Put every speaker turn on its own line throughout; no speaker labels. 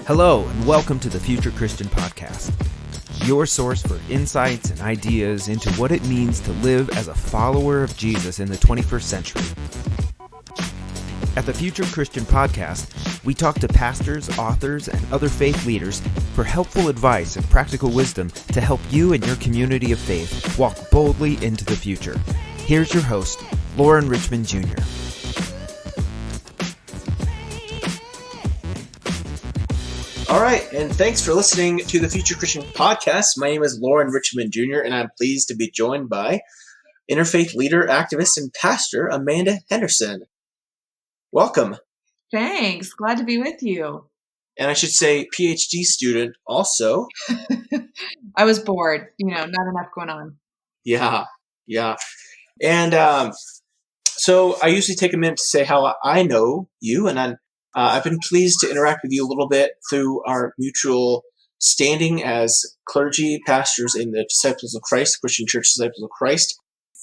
Hello, and welcome to the Future Christian Podcast, your source for insights and ideas into what it means to live as a follower of Jesus in the 21st century. At the Future Christian Podcast, we talk to pastors, authors, and other faith leaders for helpful advice and practical wisdom to help you and your community of faith walk boldly into the future. Here's your host, Lauren Richmond Jr.
All right, and thanks for listening to the Future Christian Podcast. My name is Lauren Richmond Jr., and I'm pleased to be joined by interfaith leader, activist, and pastor Amanda Henderson. Welcome.
Thanks. Glad to be with you.
And I should say PhD student also.
I was bored. Not enough going on.
Yeah. And so I usually take a minute to say how I know you, and I've been pleased to interact with you a little bit through our mutual standing as clergy pastors in the Disciples of Christ, Christian Church Disciples of Christ,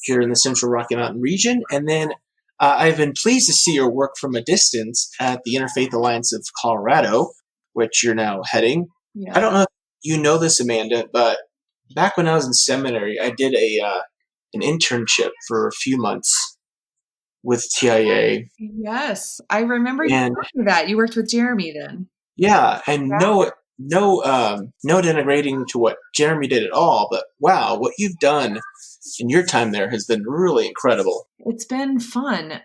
here in the Central Rocky Mountain region. And then I've been pleased to see your work from a distance at the Interfaith Alliance of Colorado, which you're now heading.
Yeah.
I don't know if you know this, Amanda, but back when I was in seminary, I did an internship for a few months with TIA.
Yes, I remember you talking that. You worked with Jeremy then.
Yeah, and no denigrating to what Jeremy did at all, but wow, what you've done in your time there has been really incredible.
It's been fun.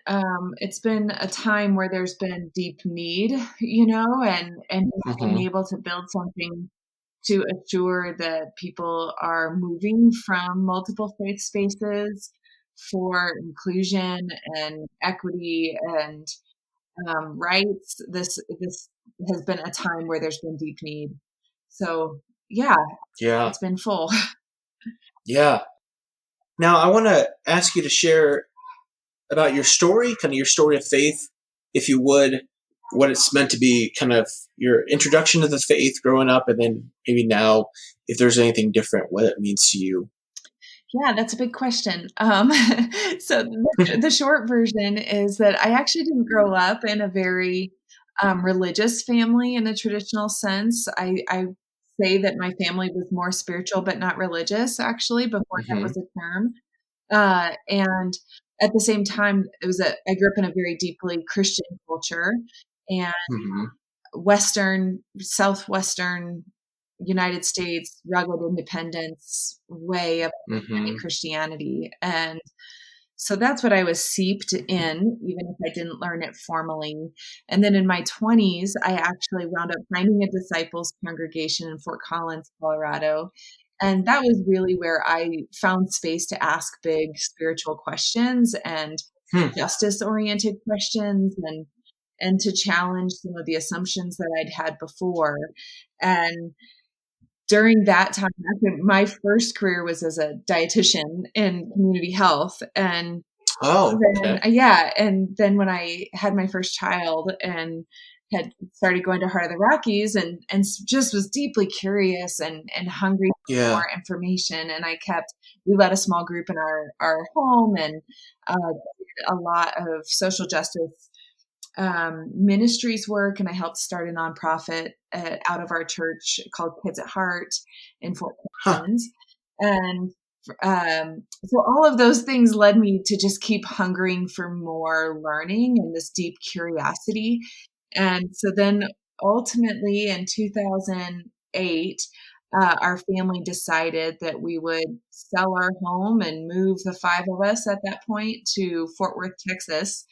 It's been a time where there's been deep need, and being able to build something to assure that people are moving from multiple faith spaces for inclusion and equity and rights. This has been a time where there's been deep need. So yeah, it's been full.
Yeah. Now I want to ask you to share about your story, kind of your story of faith, if you would, what it's meant to be, kind of your introduction to the faith growing up, and then maybe now, if there's anything different, what it means to you.
Yeah, that's a big question. So the short version is that I actually didn't grow up in a very religious family in a traditional sense. I say that my family was more spiritual, but not religious, actually, before that was a term. And at the same time, I grew up in a very deeply Christian culture, and Southwestern United States, rugged independence way of Christianity. And so that's what I was seeped in, even if I didn't learn it formally. And then in my 20s, I actually wound up finding a disciples congregation in Fort Collins, Colorado. And that was really where I found space to ask big spiritual questions and justice-oriented questions and to challenge some of the assumptions that I'd had before. And during that time, my first career was as a dietitian in community health. And and then when I had my first child and had started going to Heart of the Rockies and just was deeply curious and hungry for more information. And we led a small group in our home and a lot of social justice ministries work, and I helped start a nonprofit out of our church called Kids at Heart in Fort Collins. And so all of those things led me to just keep hungering for more learning and this deep curiosity. And so then ultimately in 2008, our family decided that we would sell our home and move the five of us at that point to Fort Worth, Texas,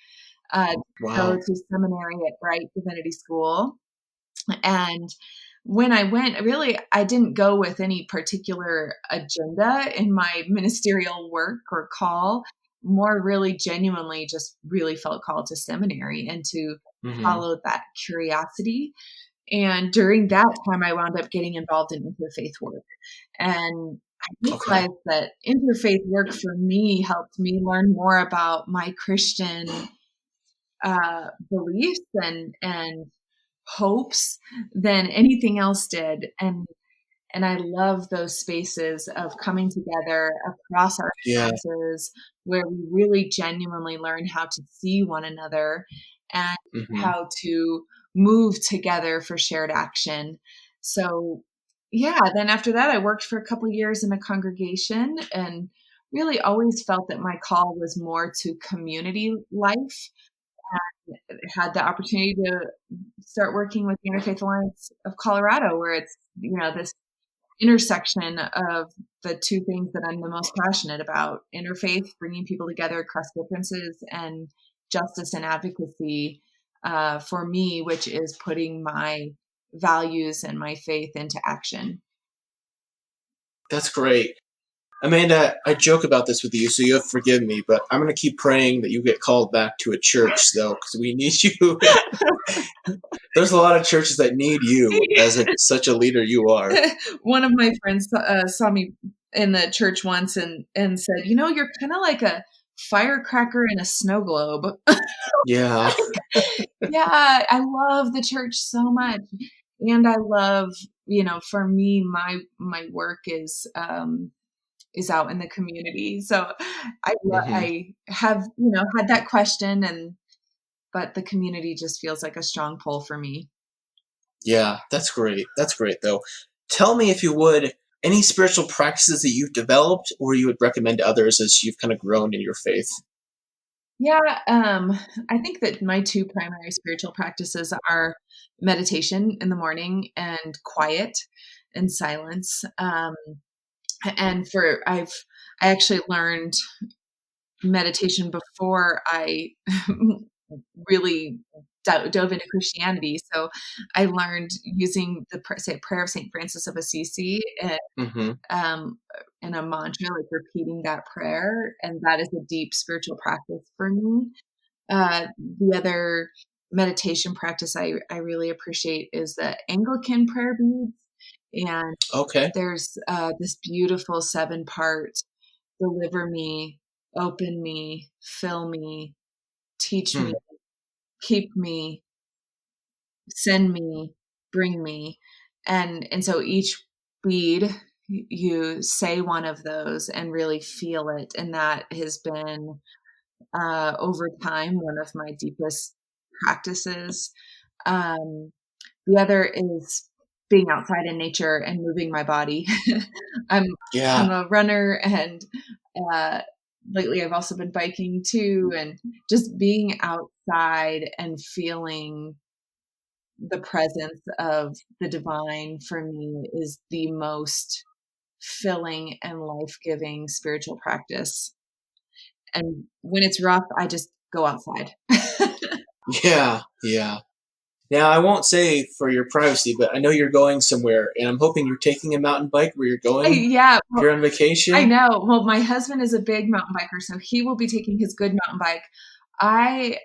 go to seminary at Bright Divinity School. And when I went, really, I didn't go with any particular agenda in my ministerial work or call, more really genuinely just really felt called to seminary and to follow that curiosity. And during that time, I wound up getting involved in interfaith work. And I realized that interfaith work for me helped me learn more about my Christian beliefs and hopes than anything else did. And I love those spaces of coming together across our differences where we really genuinely learn how to see one another and how to move together for shared action. So yeah, then after that, I worked for a couple of years in a congregation and really always felt that my call was more to community life. Had the opportunity to start working with the Interfaith Alliance of Colorado, where it's, this intersection of the two things that I'm the most passionate about: interfaith, bringing people together across differences, and justice and advocacy for me, which is putting my values and my faith into action.
That's great. Amanda, I joke about this with you, so you have to forgive me, but I'm going to keep praying that you get called back to a church, though, because we need you. There's a lot of churches that need you as such a leader you are.
One of my friends saw me in the church once and said, you're kind of like a firecracker in a snow globe.
Yeah.
Yeah, I love the church so much. And I love, for me, my work is out in the community. So I have, had that question, but the community just feels like a strong pull for me.
Yeah, that's great. That's great, though. Tell me, if you would, any spiritual practices that you've developed or you would recommend to others as you've kind of grown in your faith?
Yeah, I think that my two primary spiritual practices are meditation in the morning and quiet and silence. And I actually learned meditation before I really dove into Christianity. So I learned using the prayer of St. Francis of Assisi and a mantra, like repeating that prayer. And that is a deep spiritual practice for me. The other meditation practice I really appreciate is the Anglican prayer beads. And there's this beautiful 7-part: deliver me, open me, fill me, teach me, keep me, send me, bring me. And so each bead, you say one of those and really feel it. And that has been, over time, one of my deepest practices. The other is being outside in nature and moving my body. I'm a runner, and lately I've also been biking too, and just being outside and feeling the presence of the divine for me is the most filling and life-giving spiritual practice. And when it's rough, I just go outside.
Yeah. Now, I won't say for your privacy, but I know you're going somewhere, and I'm hoping you're taking a mountain bike where you're going.
Yeah.
You're on vacation?
I know. Well, my husband is a big mountain biker, so he will be taking his good mountain bike. I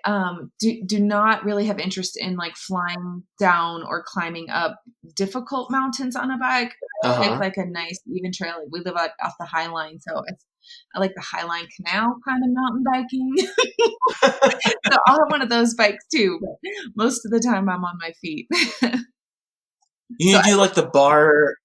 do not really have interest in like flying down or climbing up difficult mountains on a bike. I like a nice even trail. Like, we live off the High Line, so I like the High Line Canal kind of mountain biking. So I'll have one of those bikes too, but most of the time I'm on my feet.
You need to do like the bar.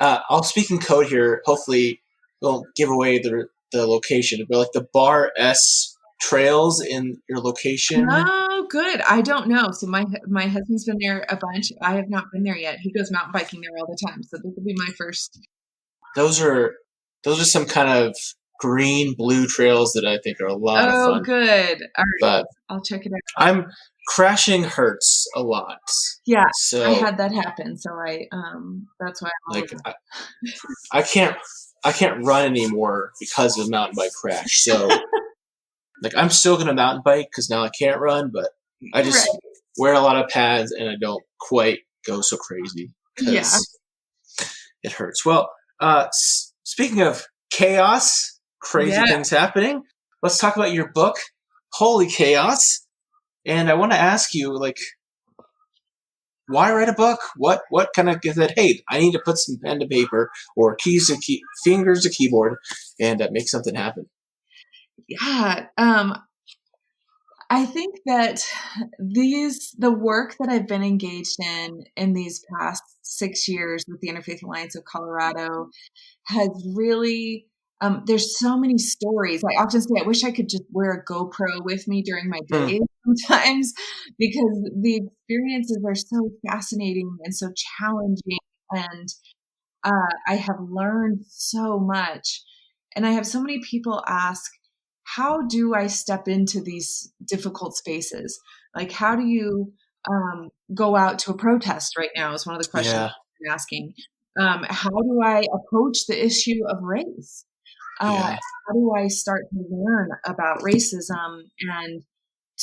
I'll speak in code here. Hopefully, won't give away the location, but like the bar S trails in your location.
Oh, good. I don't know. So my husband's been there a bunch. I have not been there yet. He goes mountain biking there all the time. So this will be my first.
Those are some kind of green blue trails that I think are a lot of fun.
Oh, good. All right.
But
I'll check it out.
Crashing hurts a lot.
Yeah,
so
I had that happen. So that's why I'm
I can't run anymore because of a mountain bike crash. So like, I'm still going to mountain bike because now I can't run, but I just wear a lot of pads and I don't quite go so crazy because it hurts. Well, speaking of chaos, crazy things happening, let's talk about your book, Holy Chaos. And I want to ask you, like, why write a book? What kind of said, hey, I need to put some pen to paper or fingers to keyboard and make something happen?
Yeah. I think that the work that I've been engaged in these past 6 years with the Interfaith Alliance of Colorado has really, there's so many stories. I often say I wish I could just wear a GoPro with me during my day sometimes because the experiences are so fascinating and so challenging. And I have learned so much. And I have so many people ask, how do I step into these difficult spaces? Like, how do you go out to a protest right now is one of the questions I'm asking. How do I approach the issue of race? How do I start to learn about racism and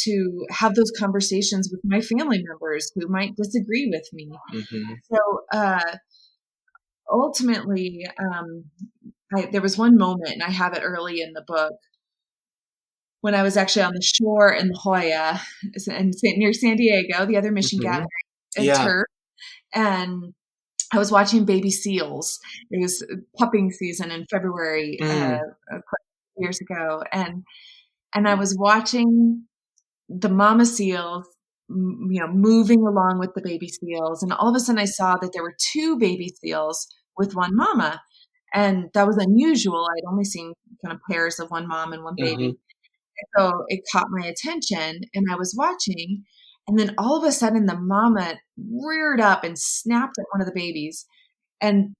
to have those conversations with my family members who might disagree with me?
Mm-hmm.
So ultimately, there was one moment, and I have it early in the book, when I was actually on the shore in La Jolla, near San Diego, the other mission gathering at Turk, and I was watching baby seals. It was pupping season in February, a couple years ago, and I was watching the mama seals, moving along with the baby seals, and all of a sudden I saw that there were two baby seals with one mama, and that was unusual. I'd only seen kind of pairs of one mom and one baby. So it caught my attention, and I was watching, and then all of a sudden the mama reared up and snapped at one of the babies. And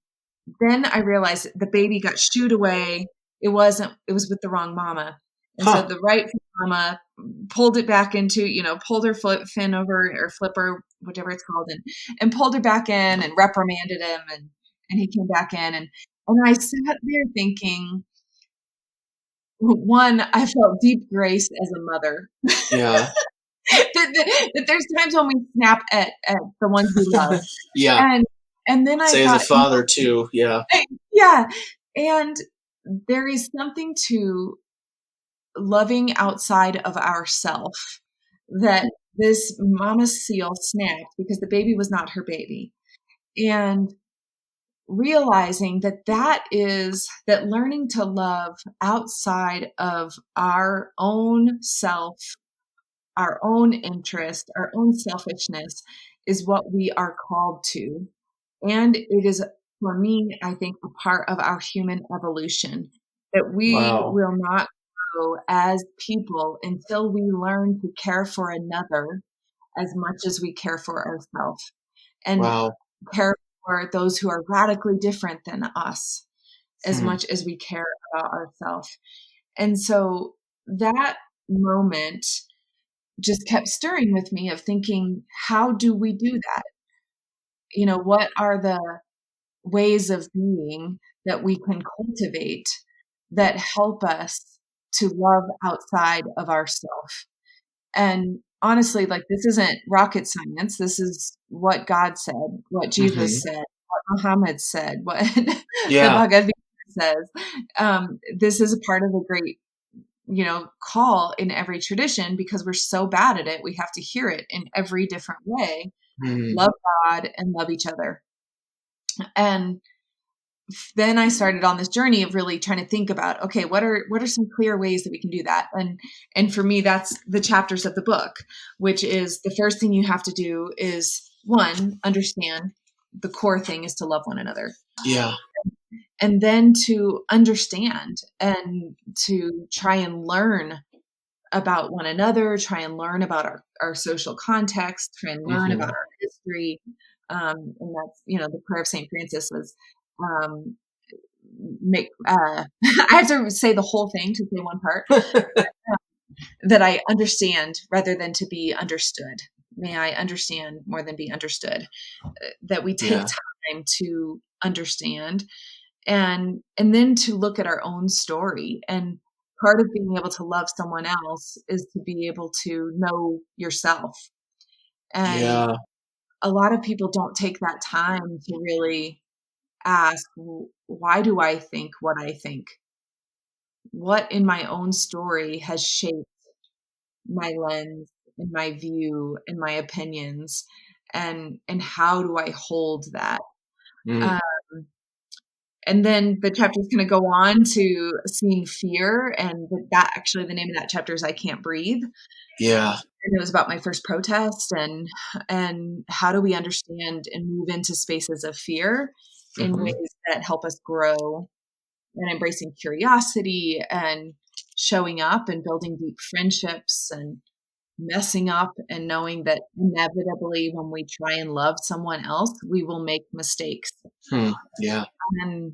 then I realized the baby got shooed away. It was with the wrong mama. And so the right mama pulled it back into, pulled her fin over, or flipper, whichever it's called, and pulled her back in and reprimanded him. And he came back in. And I sat there thinking, one, I felt deep grace as a mother.
Yeah.
that there's times when we snap at the ones we love.
Yeah.
And then I
thought, as a father too. Yeah.
Yeah. And there is something to loving outside of ourself that this mama seal snapped because the baby was not her baby. And realizing that learning to love outside of our own self, our own interest, our own selfishness is what we are called to. And it is, for me, I think, a part of our human evolution, that we will not grow as people until we learn to care for another as much as we care for ourselves, and care for those who are radically different than us as much as we care about ourselves. And so that moment just kept stirring with me of thinking, how do we do that? What are the ways of being that we can cultivate that help us to love outside of ourselves? And honestly, this isn't rocket science. This is what God said, what Jesus said, what Muhammad said, what the Bhagavad Gita says. This is a part of a great, call in every tradition, because we're so bad at it. We have to hear it in every different way. Love God and love each other. And then I started on this journey of really trying to think about, okay, what are some clear ways that we can do that? And for me, that's the chapters of the book, which is the first thing you have to do is, one, understand the core thing is to love one another.
Yeah.
And then to understand and to try and learn about one another, try and learn about our social context, try and learn about our history. And that's, the prayer of St. Francis was, I have to say the whole thing to say one part, that I understand rather than to be understood. May I understand more than be understood, that we take time to understand and then to look at our own story. And part of being able to love someone else is to be able to know yourself. And a lot of people don't take that time to really ask, why do I think what I think? What in my own story has shaped my lens and my view and my opinions? And how do I hold that? And then the chapter is going to go on to seeing fear. And that actually, the name of that chapter is I Can't Breathe.
Yeah.
And it was about my first protest and how do we understand and move into spaces of fear in ways that help us grow, and embracing curiosity and showing up and building deep friendships and messing up and knowing that inevitably when we try and love someone else, we will make mistakes.
Yeah.
And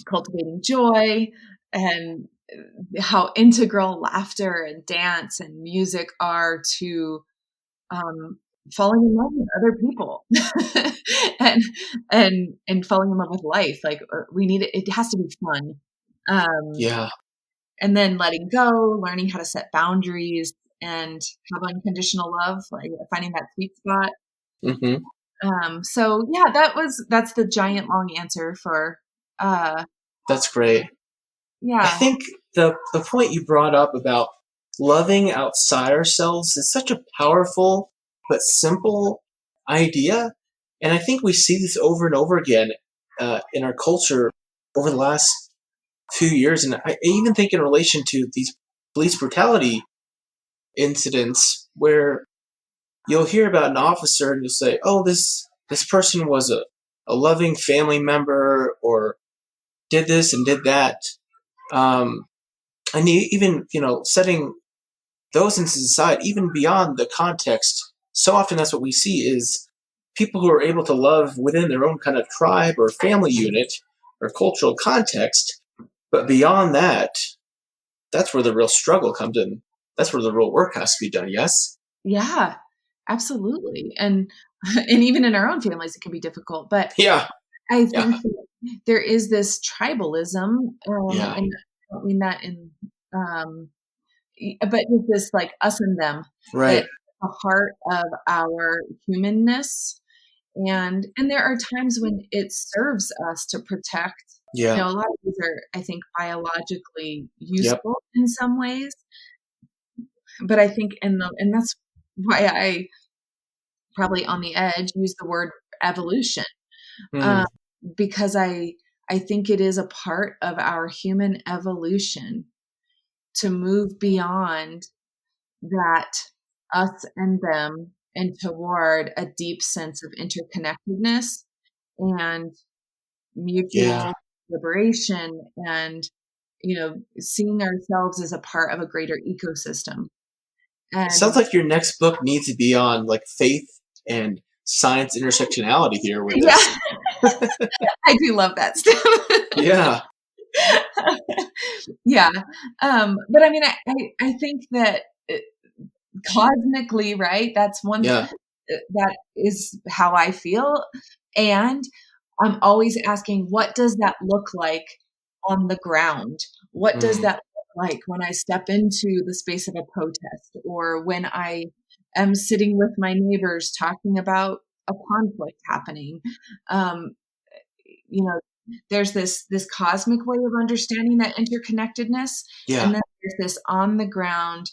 cultivating joy and how integral laughter and dance and music are to falling in love with other people and falling in love with life. Like we need it. It has to be fun.
Yeah.
And then letting go, learning how to set boundaries and have unconditional love, like finding that sweet spot. So yeah, that's the giant long answer for,
that's great.
Yeah.
I think the point you brought up about loving outside ourselves is such a powerful but simple idea. And I think we see this over and over again in our culture over the last few years. And I even think in relation to these police brutality incidents where you'll hear about an officer and you'll say, oh, this person was a loving family member or did this and did that. And even, setting those instances aside, even beyond the context, so often that's what we see is people who are able to love within their own kind of tribe or family unit or cultural context. But beyond that, that's where the real struggle comes in. That's where the real work has to be done. Yes?
Yeah, absolutely. And even in our own families, it can be difficult. But
yeah,
I think that there is this tribalism, and I don't mean that in, but with this like us and them,
right?
The heart of our humanness, and there are times when it serves us to protect.
Yeah,
a lot of these are, I think, biologically useful in some ways, but I think and that's why I probably on the edge use the word evolution, because I think it is a part of our human evolution to move beyond that us and them and toward a deep sense of interconnectedness and mutual liberation and, seeing ourselves as a part of a greater ecosystem. And
it sounds like your next book needs to be on like faith and science intersectionality here with this.
I do love that stuff.
Yeah.
Yeah. But I mean, I think that cosmically, right? That's one, that is how I feel. And I'm always asking, what does that look like on the ground? What does that look like when I step into the space of a protest or when I am sitting with my neighbors talking about a conflict happening? There's this cosmic way of understanding that interconnectedness.
Yeah.
And then there's this on the ground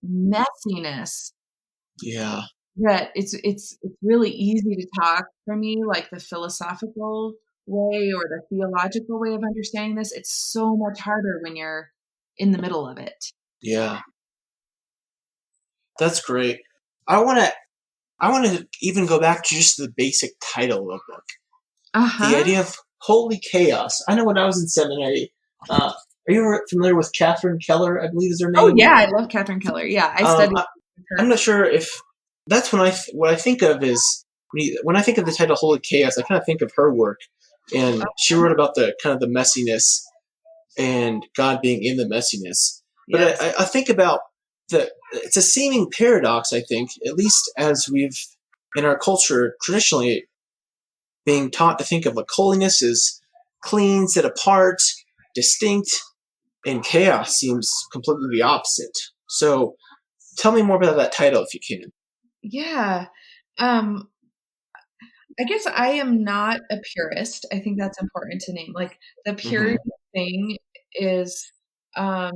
messiness.
Yeah.
That it's really easy to talk for me, like the philosophical way or the theological way of understanding this. It's so much harder when you're in the middle of it.
Yeah. That's great. I want to even go back to just the basic title of the book. The idea of holy chaos. I know when I was in seminary, are you familiar with Catherine Keller, I believe is her name?
Oh, yeah, I love Catherine Keller. Yeah, I studied her.
I'm not sure if that's what I think of is when I think of the title Holy Chaos, I kind of think of her work. And she wrote about the kind of the messiness and God being in the messiness. But I think about it's a seeming paradox, I think, at least as we've in our culture traditionally being taught to think of like holiness as clean, set apart, distinct, and chaos seems completely the opposite. So tell me more about that title if you can.
Yeah. I guess I am not a purist. I think that's important to name. Like the purity thing is, I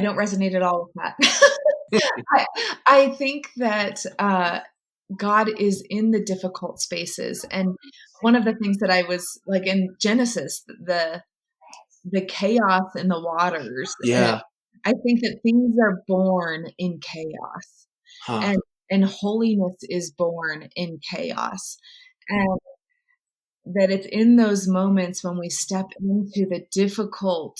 don't resonate at all with that. I think that God is in the difficult spaces. And one of the things that I was like in Genesis, the chaos in the waters.
Yeah.
I think that things are born in chaos. And holiness is born in chaos. And that it's in those moments when we step into the difficult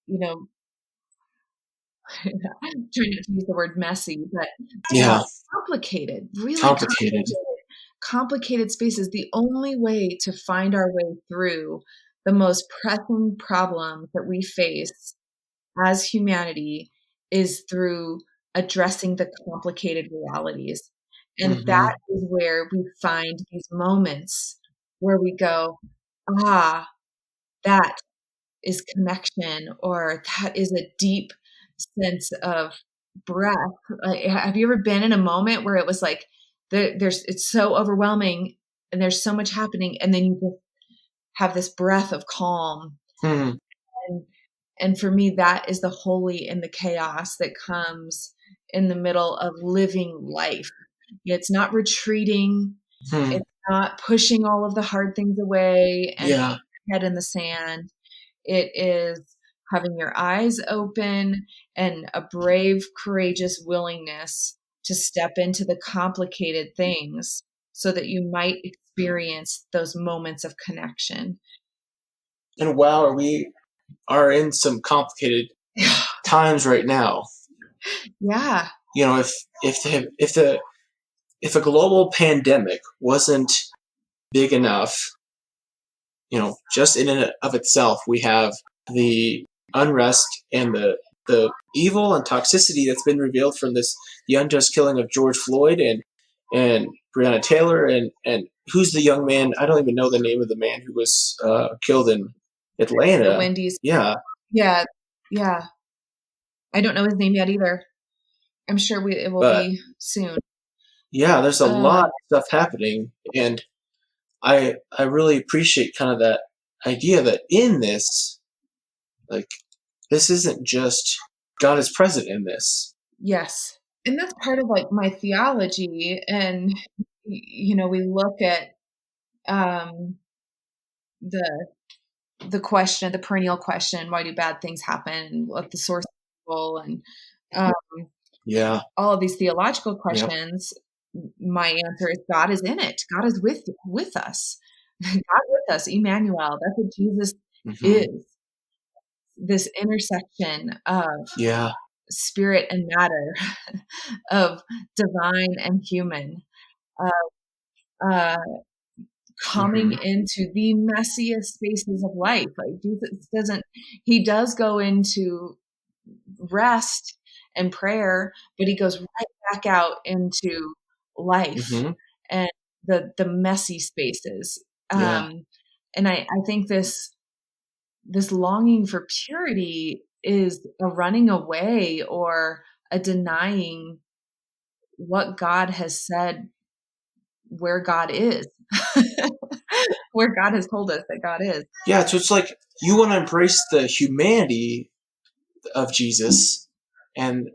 you know, trying not to use the word messy, but complicated, really complicated spaces. The only way to find our way through the most pressing problems that we face as humanity is through addressing the complicated realities. And that is where we find these moments where we go, that is connection, or that is a deep sense of breath. Have you ever been in a moment where it was like, it's so overwhelming and there's so much happening, and then you just have this breath of calm. And for me, that is the holy in the chaos that comes in the middle of living life. It's not retreating. It's not pushing all of the hard things away and head in the sand. It is having your eyes open and a brave, courageous willingness to step into the complicated things so that you might experience those moments of connection.
And wow, we are in some complicated times right now.
Yeah.
You know, if a global pandemic wasn't big enough, you know, just in and of itself, we have the unrest and the evil and toxicity that's been revealed from the unjust killing of George Floyd and Breonna Taylor and who's the young man? I don't even know the name of the man who was killed in Atlanta.
The Wendy's.
Yeah.
I don't know his name yet either. I'm sure it will be soon.
Yeah, there's a lot of stuff happening, and I really appreciate kind of that idea that in this, like, this isn't just God is present in this.
Yes. And that's part of like my theology. And, you know, we look at the question, the perennial question, why do bad things happen? What the source of evil, and all of these theological questions. My answer is God is in it. God is with us. God with us, Emmanuel. That's what Jesus is. This intersection of spirit and matter, of divine and human, coming into the messiest spaces of life. Like Jesus he does go into rest and prayer, but he goes right back out into life and the messy spaces. And I think this longing for purity is a running away or a denying what God has said, where God is, where God has told us that God is.
Yeah, so it's like you want to embrace the humanity of Jesus, and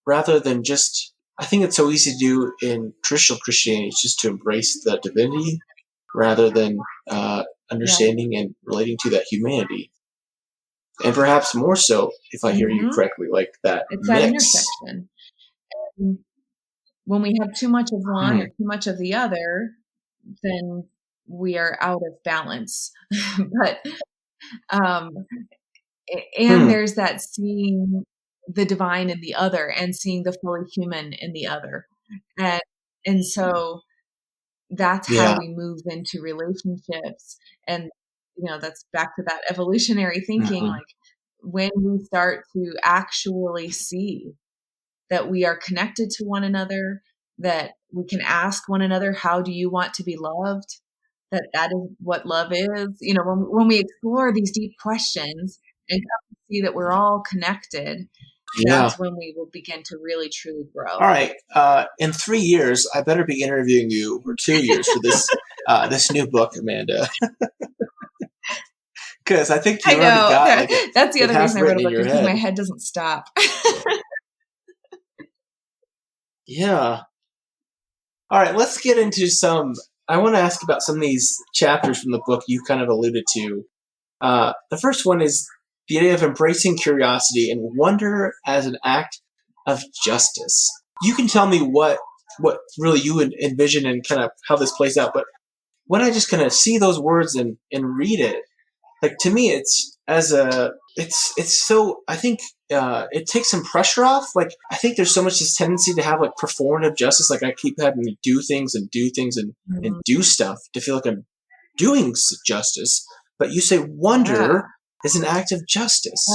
rather than just, I think it's so easy to do in traditional Christianity, it's just to embrace the divinity rather than understanding and relating to that humanity. And perhaps more so, if I hear you correctly, like that
it's
mix.
That intersection. And when we have too much of one or too much of the other, then we are out of balance. But there's that seeing the divine in the other and seeing the fully human in the other. And so that's how we move into relationships. And, you know, that's back to that evolutionary thinking. Like when we start to actually see that we are connected to one another, that we can ask one another, how do you want to be loved? That is what love is. You know, when we explore these deep questions and come to see that we're all connected, that's when we will begin to really, truly grow.
All right. In 3 years, I better be interviewing you, or 2 years, for this this new book, Amanda. Because I think you already got
that's the other reason I wrote a book, because my head doesn't stop.
Yeah. All right, let's get into I want to ask about some of these chapters from the book you kind of alluded to. The first one is the idea of embracing curiosity and wonder as an act of justice. You can tell me what really you would envision and kind of how this plays out, but when I just kind of see those words and read it, like to me, it's so, I think it takes some pressure off. Like, I think there's so much this tendency to have like performative justice. Like I keep having to do things and do things and do stuff to feel like I'm doing justice. But you say wonder is an act of justice.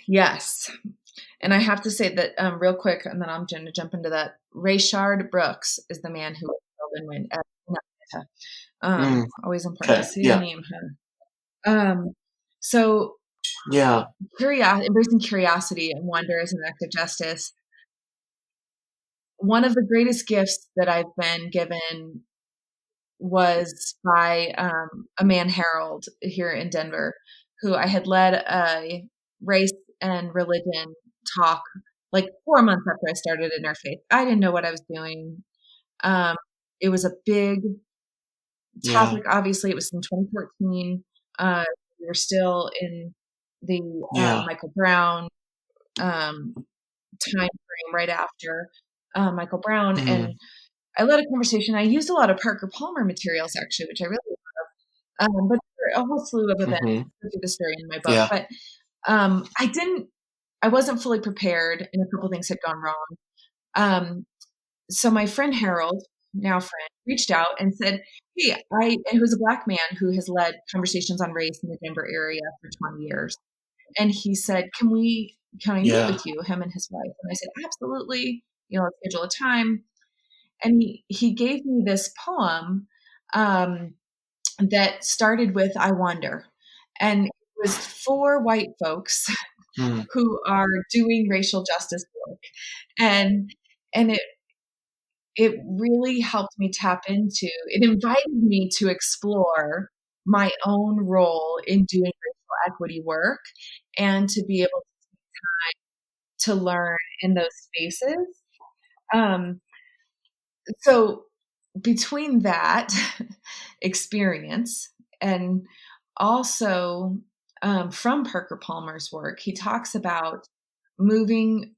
Yes. And I have to say that real quick, and then I'm going to jump into that. Rayshard Brooks is the man who killed in Atlanta. Always important to see the name here. So embracing curiosity and wonder as an act of justice. One of the greatest gifts that I've been given was by Amanda Harold here in Denver, who I had led a race and religion talk like 4 months after I started interfaith. I didn't know what I was doing. It was a big topic. Obviously, it was in 2014. We were still in the Michael Brown time frame right after Michael Brown. And I led a conversation. I used a lot of Parker Palmer materials, actually, which I really love. But there are a whole slew of events through the story in my book. But I wasn't fully prepared, and a couple things had gone wrong. So my friend Harold, now friend, reached out and said, hey, it was a Black man who has led conversations on race in the Denver area for 20 years. And he said, can I meet with you, him and his wife? And I said, absolutely. Let's schedule a time. And he gave me this poem that started with, I wonder. And it was 4 white folks who are doing racial justice work. And it really helped me it invited me to explore my own role in doing racial equity work and to be able to take time to learn in those spaces. So between that experience and also from Parker Palmer's work, he talks about moving,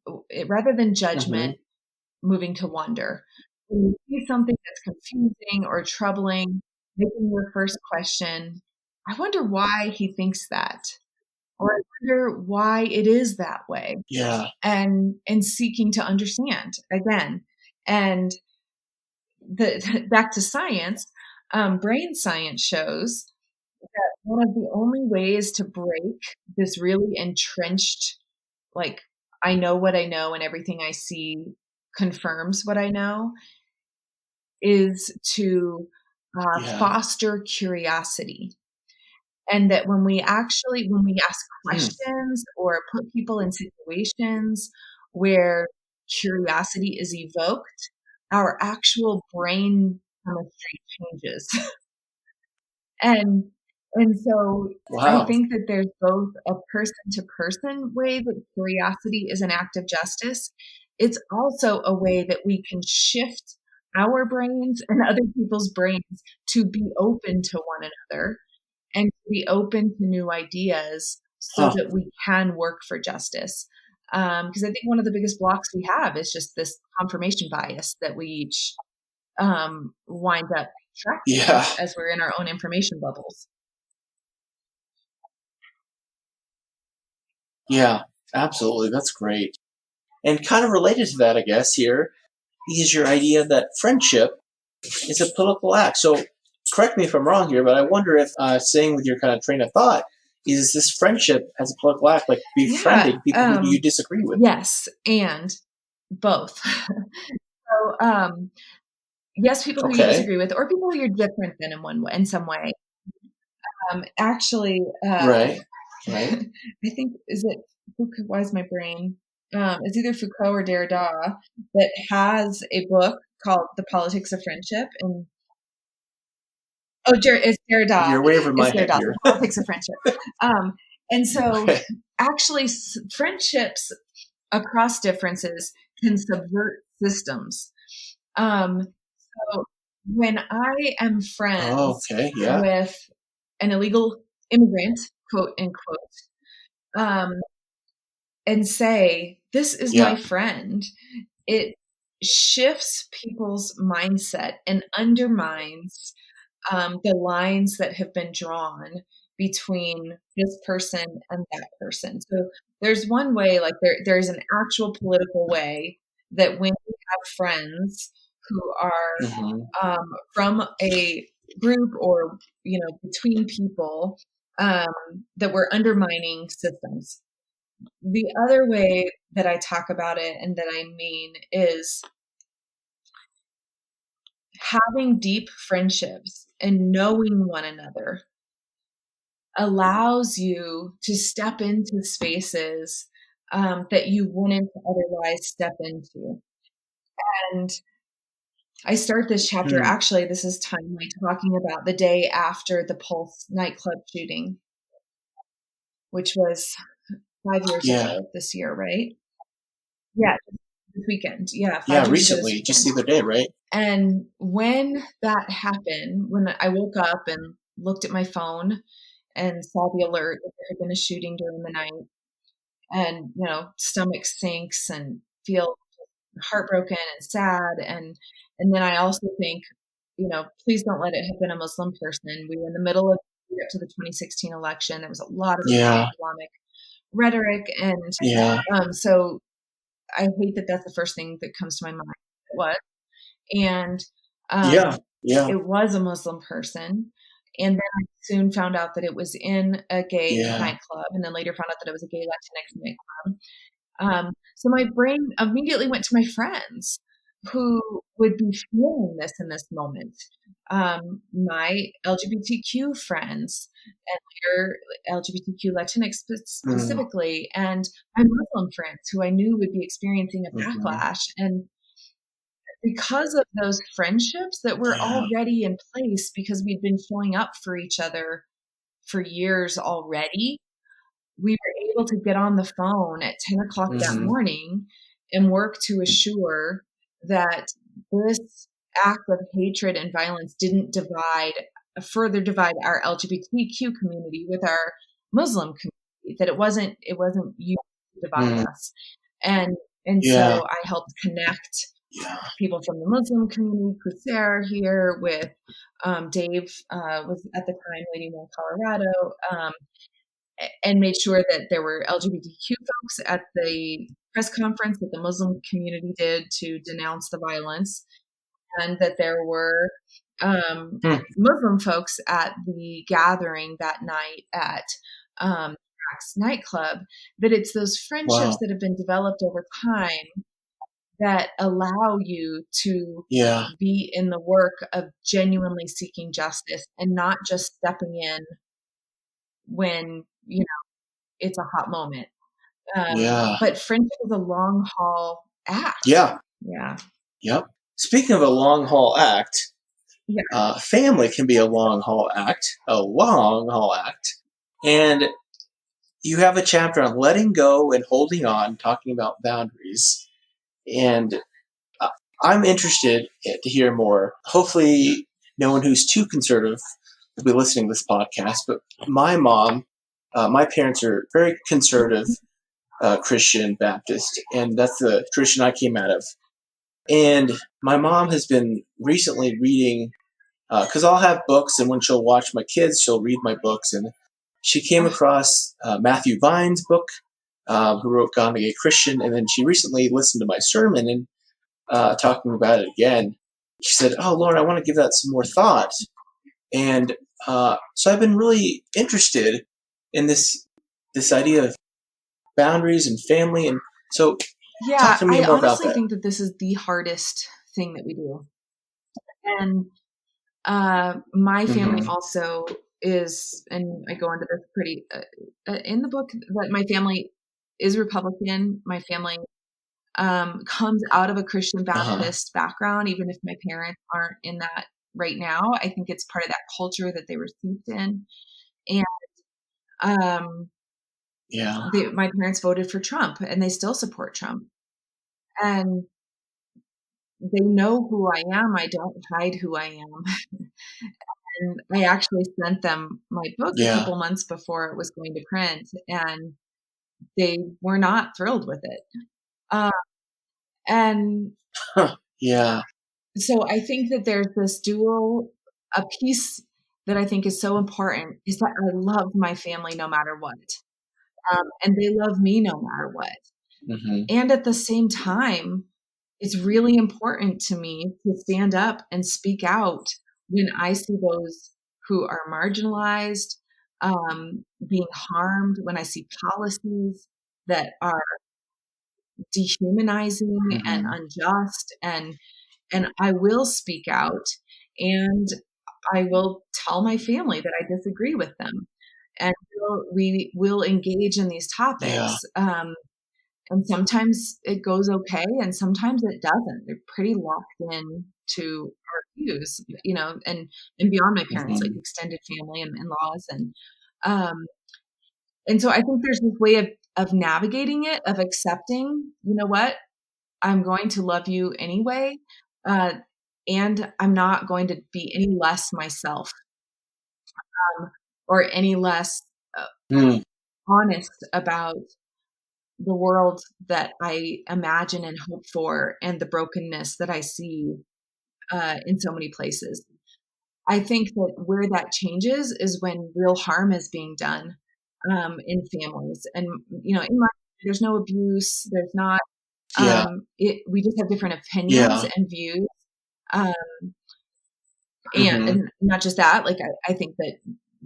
rather than judgment, moving to wonder. When you see something that's confusing or troubling, making your first question, I wonder why he thinks that, or I wonder why it is that way. And seeking to understand again. And back to science, brain science shows that one of the only ways to break this really entrenched, like, I know what I know and everything I see confirms what I know, is to foster curiosity. And that when we ask questions or put people in situations where curiosity is evoked, our actual brain chemistry changes. And so I think that there's both a person-to-person way that curiosity is an act of justice. It's also a way that we can shift our brains and other people's brains to be open to one another and to be open to new ideas so that we can work for justice. Because I think one of the biggest blocks we have is just this confirmation bias that we each wind up tracking as we're in our own information bubbles.
Yeah, absolutely. That's great. And kind of related to that, I guess, here is your idea that friendship is a political act. So correct me if I'm wrong here, but I wonder if saying with your kind of train of thought, is this friendship as a political act, like befriending people who you disagree with?
Yes, and both. So, yes, people who you disagree with, or people who you're different than in some way. Actually,
right.
I think, is it Foucault? Why is my brain? It's either Foucault or Derrida that has a book called The Politics of Friendship. And it's Derrida.
You're way over my head here.
The Politics of Friendship. And so actually friendships across differences can subvert systems. So when I am friends with an illegal immigrant, quote unquote, and say, this is my friend, it shifts people's mindset and undermines the lines that have been drawn between this person and that person. So there's one way, like there's an actual political way that when you have friends who are from a group or, between people, that we're undermining systems. The other way that I talk about it and that I mean is having deep friendships and knowing one another allows you to step into spaces that you wouldn't otherwise step into. And I start this chapter, actually, this is timely, talking about the day after the Pulse nightclub shooting, which was 5 years ago this year, right? Yeah, this weekend. Yeah, 5 years
recently,
ago
just the other day, right?
And when that happened, when I woke up and looked at my phone and saw the alert that there had been a shooting during the night, and stomach sinks and feel heartbroken and sad, and then I also think, please don't let it have been a Muslim person. We were in the middle of up to the 2016 election. There was a lot of Islamic rhetoric, and so I hate that that's the first thing that comes to my mind. It was, and it was a Muslim person. And then I soon found out that it was in a gay nightclub, and then later found out that it was a gay Latinx nightclub. So my brain immediately went to my friends who would be feeling this in this moment. My LGBTQ friends, and later LGBTQ Latinx specifically, and my Muslim friends who I knew would be experiencing a backlash. And because of those friendships that were already in place, because we'd been showing up for each other for years already, we were able to get on the phone at 10 o'clock that morning and work to assure that this act of hatred and violence didn't further divide our LGBTQ community with our Muslim community, that it wasn't used to divide us. And so I helped connect people from the Muslim community, Kuser here with Dave was at the time leading in Colorado, and made sure that there were LGBTQ folks at the press conference that the Muslim community did to denounce the violence, and that there were Muslim folks at the gathering that night at nightclub. That it's those friendships that have been developed over time that allow you to be in the work of genuinely seeking justice and not just stepping in when, it's a hot moment. But friendship is a long haul act.
Yeah.
Yeah.
Yep. Speaking of a long haul act, family can be a long haul act. And you have a chapter on letting go and holding on, talking about boundaries. And I'm interested to hear more. Hopefully no one who's too conservative will be listening to this podcast, but my mom, my parents are very conservative Christian Baptist, and that's the tradition I came out of. And my mom has been recently reading, because I'll have books, and when she'll watch my kids, she'll read my books. And she came across Matthew Vine's book, who wrote God Made a Christian, and then she recently listened to my sermon and talking about it again. She said, "Oh, Lauren, I want to give that some more thought." And so I've been really interested in this idea of boundaries and family, and so talk to me more about that.
I honestly think that this is the hardest thing that we do. And my family also is, and I go into this pretty in the book, that my family is Republican. My family comes out of a Christian Baptist background, even if my parents aren't in that right now. I think it's part of that culture that they were steeped in. And my parents voted for Trump, and they still support Trump. And they know who I am. I don't hide who I am. And I actually sent them my book a couple months before it was going to print, and they were not thrilled with it. So I think that there's this a piece that I think is so important is that I love my family no matter what. And they love me no matter what.
Mm-hmm.
And at the same time, it's really important to me to stand up and speak out when I see those who are marginalized, being harmed, when I see policies that are dehumanizing and
Mm-hmm.
unjust, and I will speak out, and I will tell my family that I disagree with them. And we will engage in these topics.
Yeah.
And sometimes it goes okay, and sometimes it doesn't. They're pretty locked in to our views, and beyond my parents, like
Mm-hmm.
extended family and in-laws. And so I think there's this way of navigating it, of accepting, you know what, I'm going to love you anyway. And I'm not going to be any less myself, or any less
Mm.
honest about the world that I imagine and hope for, and the brokenness that I see in so many places. I think that where that changes is when real harm is being done in families. And, in my, there's no abuse. There's not,
Yeah.
we just have different opinions
Yeah.
and views. Um,
Mm-hmm.
and not just that, like, I think that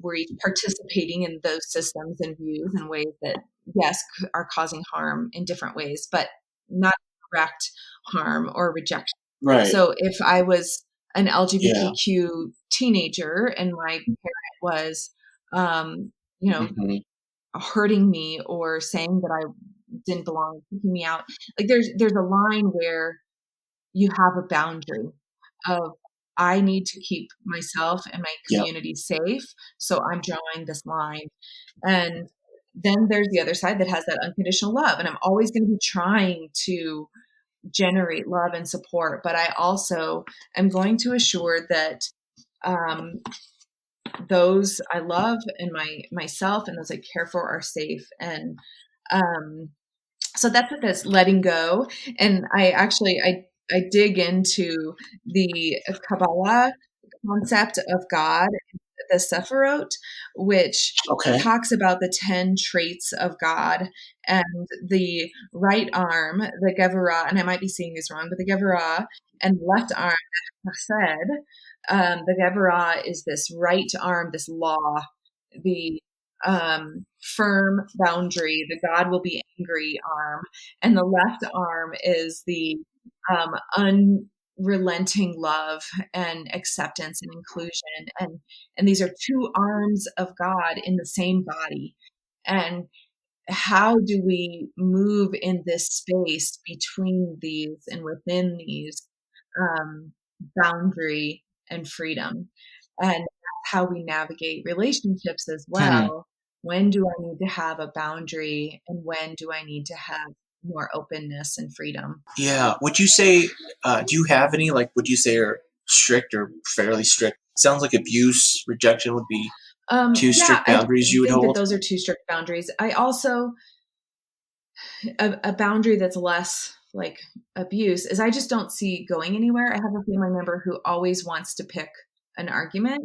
we're each participating in those systems and views in ways that, yes, are causing harm in different ways, but not direct harm or rejection.
Right.
So if I was an LGBTQ
Yeah.
teenager and my parent was,
Mm-hmm.
hurting me or saying that I didn't belong, kicking me out, like there's a line where you have a boundary of, I need to keep myself and my
Yep.
community safe, so I'm drawing this line. And then there's the other side that has that unconditional love, and I'm always going to be trying to generate love and support, but I also am going to assure that those I love and myself and those I care for are safe. And so that's what this letting go. And I dig into the Kabbalah concept of God, the Sephirot, which
Okay.
talks about the 10 traits of God, and the right arm, the Gevurah, and I might be saying this wrong, but the Gevurah, and the left arm, Chesed. The Gevurah is this right arm, this law, the firm boundary, the God will be angry arm, and the left arm is the unrelenting love and acceptance and inclusion. And these are two arms of God in the same body. And how do we move in this space between these and within these, boundary and freedom? And that's how we navigate relationships as well. When do I need to have a boundary, and when do I need to have more openness and freedom?
Yeah. Would you say, do you have any, like, would you say are strict or fairly strict? Sounds like abuse, rejection would be two strict boundaries you would
think
hold.
that those are two strict boundaries. I also, a boundary that's less like abuse is, I just don't see going anywhere. I have a family member who always wants to pick an argument.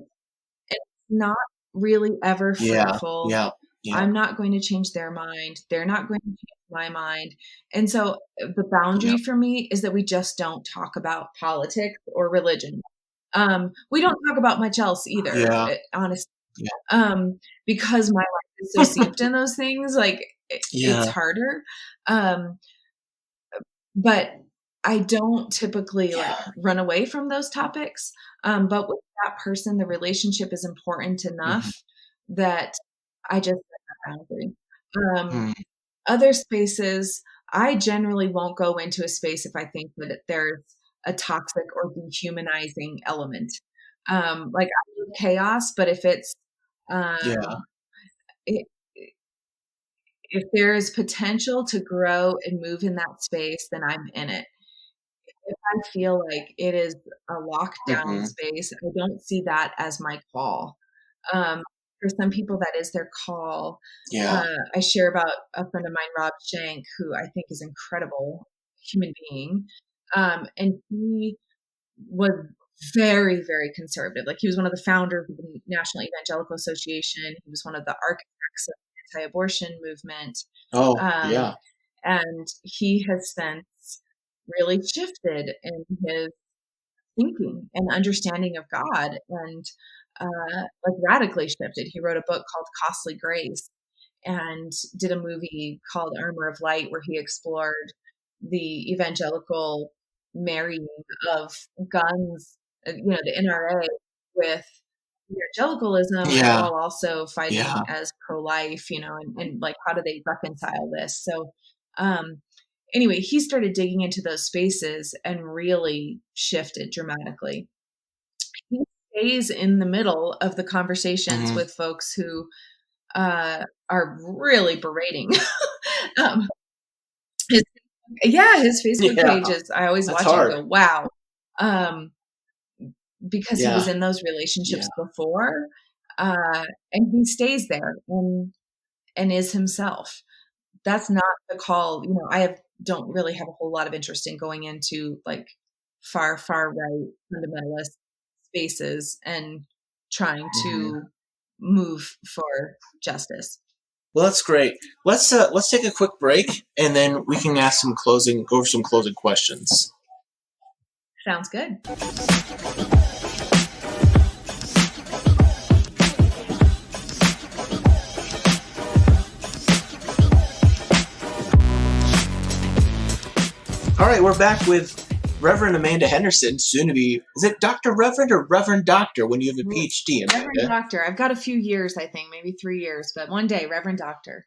It's not really ever fruitful.
Yeah.
I'm not going to change their mind. They're not going to change my mind. And so the boundary for me is that we just don't talk about politics or religion. We don't talk about much else either, honestly. Because my life is so steeped in those things, like it's harder. But I don't typically like run away from those topics. But with that person, the relationship is important enough that I just set that boundary. Other spaces, I generally won't go into a space if I think that there's a toxic or dehumanizing element. Like, I love chaos, but if it's if there is potential to grow and move in that space, then I'm in it. If I feel like it is a lockdown space, I don't see that as my call. For some people, that is their call. I share about a friend of mine, Rob Shank, who I think is an incredible human being. And he was very, very conservative. Like he was one of the founders of the National Evangelical Association. He was one of the architects of the anti-abortion movement.
Oh,
Um,
yeah.
and he has since really shifted in his thinking and understanding of God, and like radically shifted. He wrote a book called Costly Grace and did a movie called Armor of Light where he explored the evangelical marrying of guns, the NRA with evangelicalism,
Yeah.
while also fighting
Yeah.
as pro-life, and like how do they reconcile this? So anyway, he started digging into those spaces and really shifted dramatically. He stays in the middle of the conversations with folks who are really berating. his Facebook page is, I always watch it and go, wow. Because he was in those relationships before, and he stays there and is himself. That's not the call. Don't really have a whole lot of interest in going into like far right fundamentalist spaces and trying to move for justice.
Well, that's great. Let's take a quick break, and then we can go over some closing questions.
Sounds good.
All right, we're back with Reverend Amanda Henderson, soon to be, is it Dr. Reverend or Reverend Doctor when you have a PhD, Amanda?
Reverend Doctor. I've got a few years, I think, maybe 3 years, but one day, Reverend Doctor.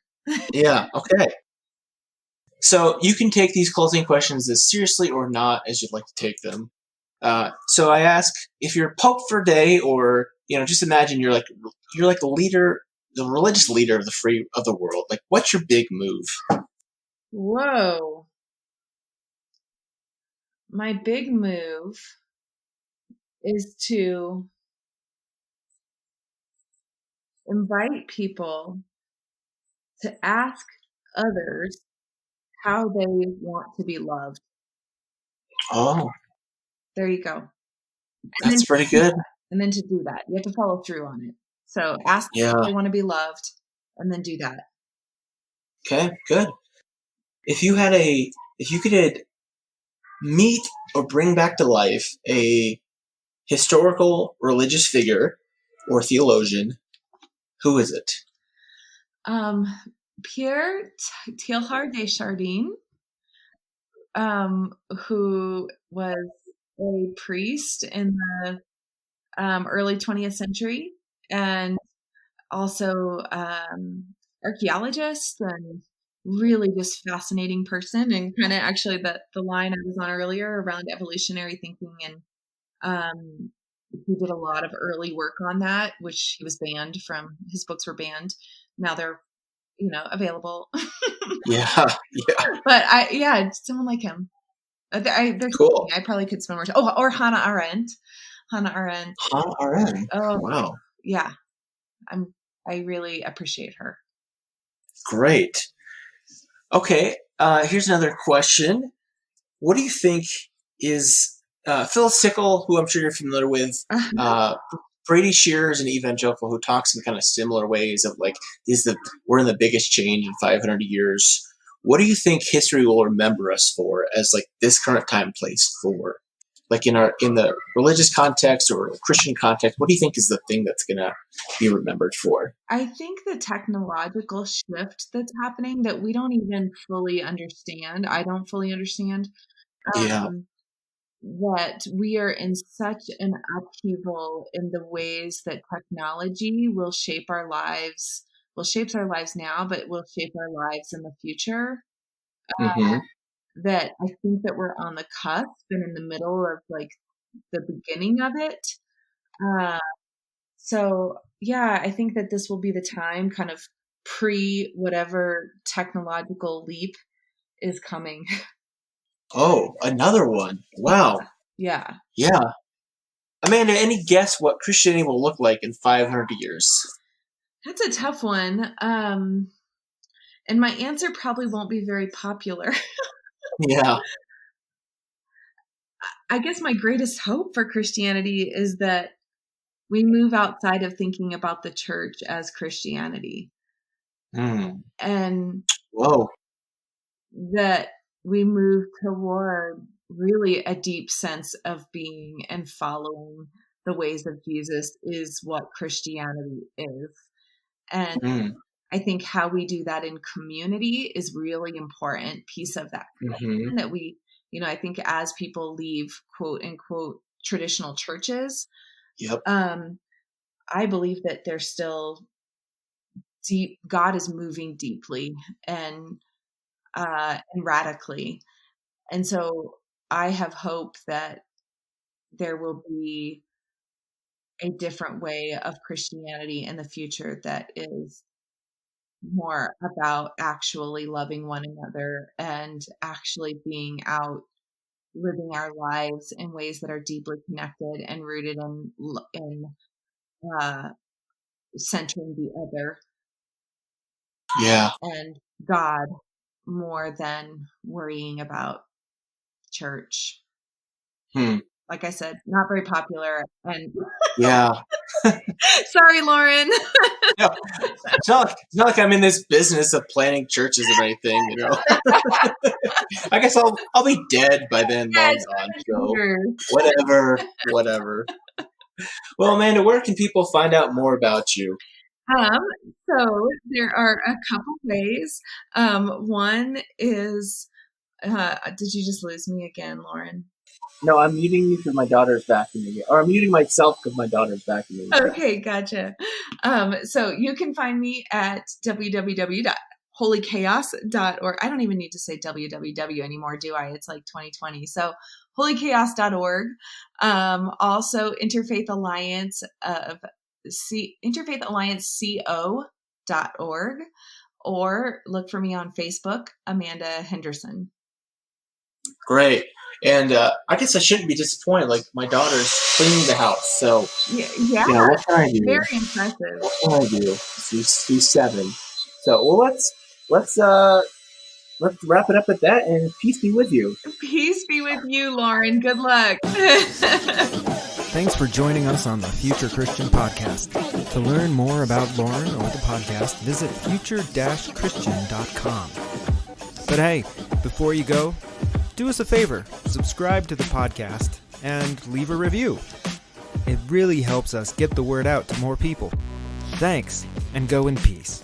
Yeah, okay. So you can take these closing questions as seriously or not as you'd like to take them. So I ask, if you're Pope for a day, or just imagine you're like the leader, the religious leader of the world. Like, what's your big move?
Whoa. My big move is to invite people to ask others how they want to be loved.
Oh.
There you go.
That's pretty good.
And then to do that, you have to follow through on it. So ask how they want to be loved, and then do that.
Okay, good. If you could meet or bring back to life a historical religious figure or theologian, who is it?
Pierre Teilhard de Chardin, who was a priest in the early 20th century, and also archaeologist, and really just fascinating person, and kind of actually the line I was on earlier around evolutionary thinking, and he did a lot of early work on that, which he was banned from. His books were banned. Now they're available.
Yeah.
But someone like him.
Cool.
I probably could spend more time. Oh, or Hannah Arendt. Hannah Arendt.
Oh, wow.
Yeah. I really appreciate her.
Great. Okay. Here's another question. What do you think is Phyllis Tickle, who I'm sure you're familiar with, Brady Shearer is an evangelical who talks in kind of similar ways of like, we're in the biggest change in 500 years. What do you think history will remember us for as like this current time place for? Like in the religious context or Christian context, what do you think is the thing that's going to be remembered for?
I think the technological shift that's happening that we don't even fully understand. I don't fully understand. That we are in such an upheaval in the ways that technology will shape our lives. Will shape our lives now, but will shape our lives in the future. That I think that we're on the cusp and in the middle of like the beginning of it. So yeah, I think that this will be the time, kind of pre whatever technological leap is coming.
Oh, another one. Wow.
Yeah.
Amanda, any guess what Christianity will look like in 500 years?
That's a tough one. And my answer probably won't be very popular.
Yeah.
I guess my greatest hope for Christianity is that we move outside of thinking about the church as Christianity. And
whoa,
that we move toward really a deep sense of being and following the ways of Jesus is what Christianity is. And I think how we do that in community is really important piece of that. That we, I think as people leave quote unquote traditional churches, I believe that there's still deep, God is moving deeply and radically. And so I have hope that there will be a different way of Christianity in the future that is more about actually loving one another and actually being out, living our lives in ways that are deeply connected and rooted in centering the other.
Yeah.
And God more than worrying about church. Like I said, not very popular. And
yeah.
Sorry, Lauren.
No, it's not like I'm in this business of planning churches or anything, I guess I'll be dead by then, long gone. So whatever. Well, Amanda, where can people find out more about you?
So there are a couple ways. One is, did you just lose me again, Lauren?
No, I'm muting you because my daughter's vacuuming. Or I'm muting myself because my daughter's vacuuming.
Okay, gotcha. So you can find me at www.holychaos.org. I don't even need to say www anymore, do I? It's like 2020. So holychaos.org. Also Interfaith Alliance interfaithallianceco.org, or look for me on Facebook, Amanda Henderson.
Great. And I guess I shouldn't be disappointed. Like, my daughter's cleaning the house, so
yeah.
What can I do?
Very impressive.
What can I do? She's 7. So, well, let's wrap it up at that, and peace be with you.
Peace be with you, Lauren. Good luck.
Thanks for joining us on the Future Christian Podcast. To learn more about Lauren or the podcast, visit future-christian.com. But hey, before you go, do us a favor, subscribe to the podcast, and leave a review. It really helps us get the word out to more people. Thanks, and go in peace.